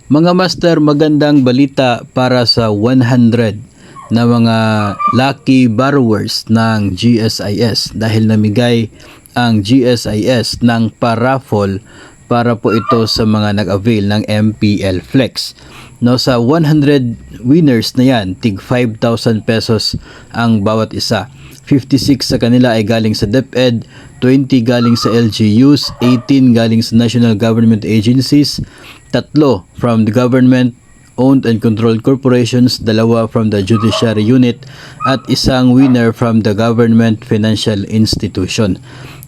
Mga master, magandang balita para sa 100 na mga lucky borrowers ng GSIS dahil namigay ang GSIS ng paraffol para po ito sa mga nag-avail ng MPL Flex. No, sa 100 winners na yan, tig 5,000 pesos ang bawat isa. 56 sa kanila ay galing sa DepEd, 20 galing sa LGUs, 18 galing sa national government agencies, 3 from the government owned and controlled corporations, 2 from the judiciary unit, at isang winner from the government financial institution.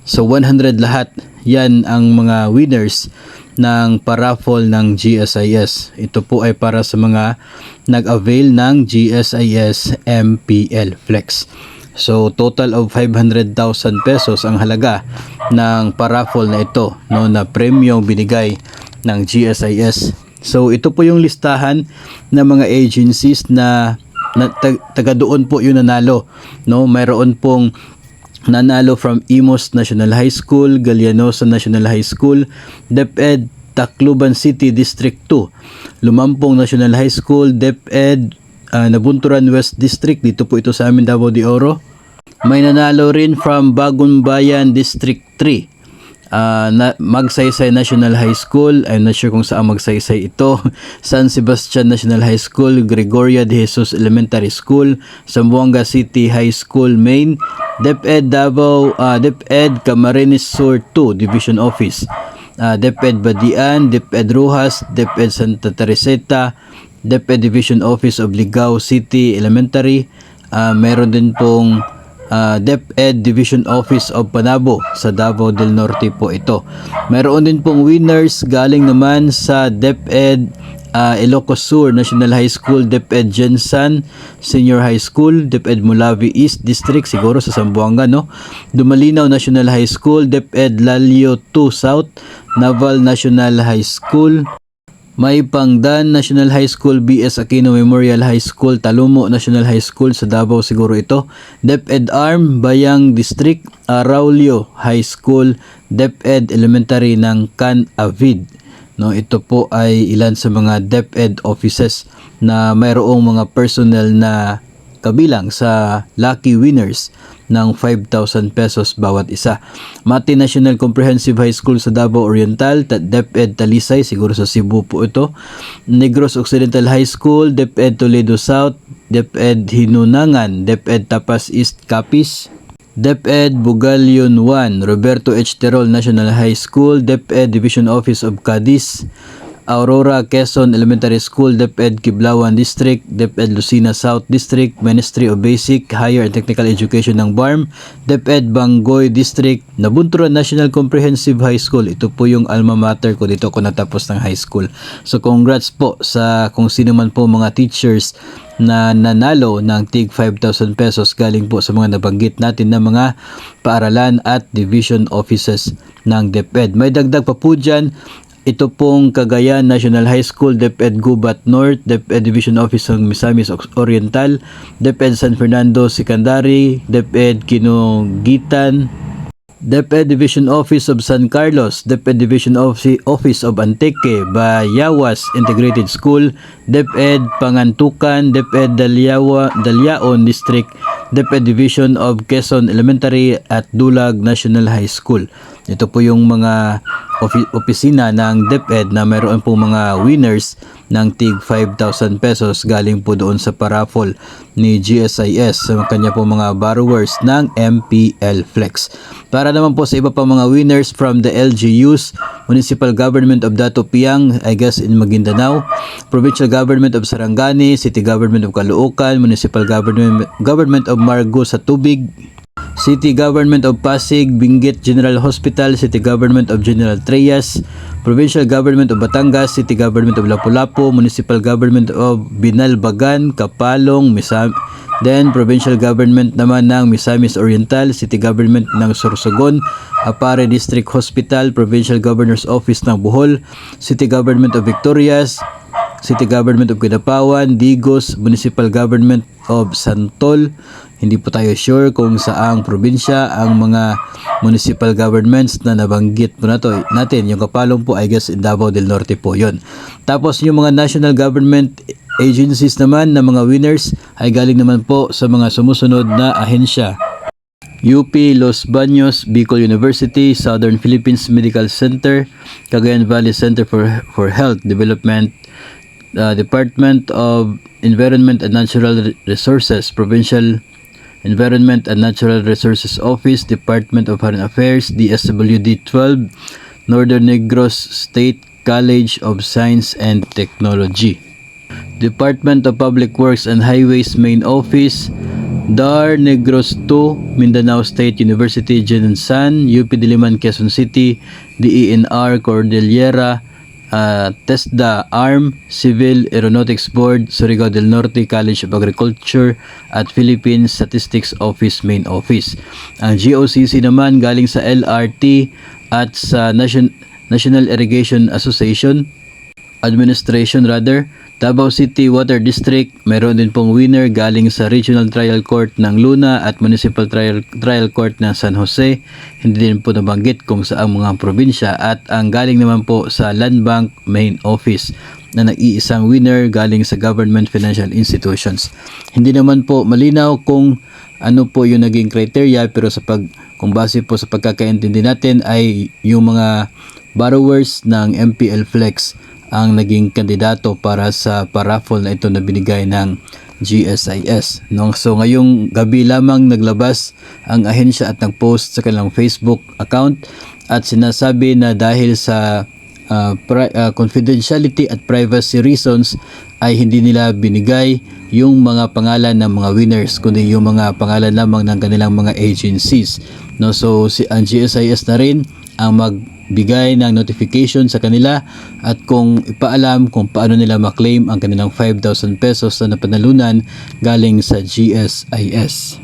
So 100 lahat, yan ang mga winners ng paraffol ng GSIS. Ito po ay para sa mga nag-avail ng GSIS MPL Flex. So total of 500,000 pesos ang halaga ng paraffol na ito, no, na premyo binigay ng GSIS. So ito po yung listahan ng mga agencies na taga doon po yung nanalo, no. Mayroon pong nanalo from Imus National High School, Galianosa National High School, DepEd Tacloban City District 2, Lumampong National High School, DepEd Nabunturan West District, dito po ito sa amin, Davao de Oro. May nanalo rin from Bagong Bayan District 3, Magsaysay National High School, I'm not sure kung saan Magsaysay ito, San Sebastian National High School, Gregoria de Jesus Elementary School, Zamboanga City High School Main, DepEd Davao, DepEd Camarines Sur 2 Division Office, DepEd Badian, DepEd Rojas, DepEd Santa Teresita, DepEd Division Office of Ligao City Elementary, meron din pong DepEd Division Office of Panabo sa Davao del Norte po ito. Meron din pong winners galing naman sa DepEd Ilocos Sur National High School, DepEd Jensan Senior High School, DepEd Mulavi East District, siguro sa Zamboanga, no. Dumalinaw National High School, DepEd Lalio 2 South, Naval National High School, may Pangdan National High School, BS Aquino Memorial High School, Talumo National High School sa Davao siguro ito, DepEd Arm Bayang District, Araulio High School, DepEd Elementary ng Can Avid. No, ito po ay ilan sa mga DepEd offices na mayroong mga personnel na kabilang sa lucky winners ng 5,000 pesos bawat isa. Mati National Comprehensive High School sa Davao Oriental, DepEd Talisay, siguro sa Cebu po ito, Negros Occidental High School, DepEd Toledo South, DepEd Hinunangan, DepEd Tapas East Capiz, DepEd Bugalion 1, Roberto H. Terol National High School, DepEd Division Office of Cadiz, Aurora Quezon Elementary School, DepEd Kiblawan District, DepEd Lucena South District, Ministry of Basic, Higher and Technical Education ng BARM, DepEd Bangoy District, Nabunturan National Comprehensive High School. Ito po yung alma mater ko, dito ako natapos ng high school. So congrats po sa kung sino man po mga teachers na nanalo ng tig 5,000 pesos galing po sa mga nabanggit natin na mga paaralan at division offices ng DepEd. May dagdag pa po dyan. Ito pong Cagayan National High School, DepEd Gubat North, DepEd Division Office ng Misamis Oriental, DepEd San Fernando Secondary, DepEd Kinugitan, DepEd Division Office of San Carlos, DepEd Division Office of Antique, Bayawas Integrated School, DepEd Pangantukan, DepEd Dalyaon District, DepEd Division of Quezon Elementary at Dulag National High School. Ito po yung mga opisina ng DepEd na mayroon po mga winners ng tig 5,000 pesos galing po doon sa paraffol ni GSIS sa kanya po mga borrowers ng MPL Flex. Para naman po sa iba pa mga winners from the LGUs, Municipal Government of Dato Piang, I guess in Maguindanao, Provincial Government of Sarangani, City Government of Caloocan, Municipal Government of Margo sa Tubig, City Government of Pasig, Benguet General Hospital, City Government of General Trias, Provincial Government of Batangas, City Government of Lapu-Lapu, Municipal Government of Binalbagan, Kapalong, then Provincial Government naman ng Misamis Oriental, City Government ng Sorsogon, Apare District Hospital, Provincial Governor's Office ng Bohol, City Government of Victorias, City Government of Kidapawan, Digos, Municipal Government of Santol, Hindi po tayo sure kung saang probinsya ang mga municipal governments na nabanggit po natin. Yung Kapalong po, I guess in Davao del Norte po yon. Tapos yung mga national government agencies naman na mga winners ay galing naman po sa mga sumusunod na ahensya. UP Los Baños, Bicol University, Southern Philippines Medical Center, Cagayan Valley Center for Health Development, Department of Environment and Natural Resources, Provincial Environment and Natural Resources Office, Department of Foreign Affairs, DSWD 12, Northern Negros State College of Science and Technology, Department of Public Works and Highways Main Office, DAR Negros 2, Mindanao State University, Jensan, UP Diliman, Quezon City, DENR Cordillera, TESDA ARM, Civil Aeronautics Board, Surigao del Norte College of Agriculture at Philippine Statistics Office Main Office. Ang GOCC naman galing sa LRT at sa National Irrigation Association Administration Davao City Water District. Meron din pong winner galing sa Regional Trial Court ng Luna at Municipal Trial Court ng San Jose. Hindi din po nabanggit kung saang mga probinsya, at ang galing naman po sa Land Bank Main Office na nag-iisang winner galing sa Government Financial Institutions. Hindi naman po malinaw kung ano po yung naging criteria, pero kung base po sa pagkakaintindi natin ay yung mga borrowers ng MPL Flex ang naging kandidato para sa paraffle na ito na binigay ng GSIS. So ngayong gabi lamang naglabas ang ahensya at nag-post sa kanilang Facebook account at sinasabi na dahil sa confidentiality at privacy reasons ay hindi nila binigay yung mga pangalan ng mga winners, kundi yung mga pangalan lamang ng kanilang mga agencies. So ang GSIS na rin ang magbigay ng notification sa kanila at kung ipaalam kung paano nila maklaim ang kanilang 5,000 pesos na napanalunan galing sa GSIS.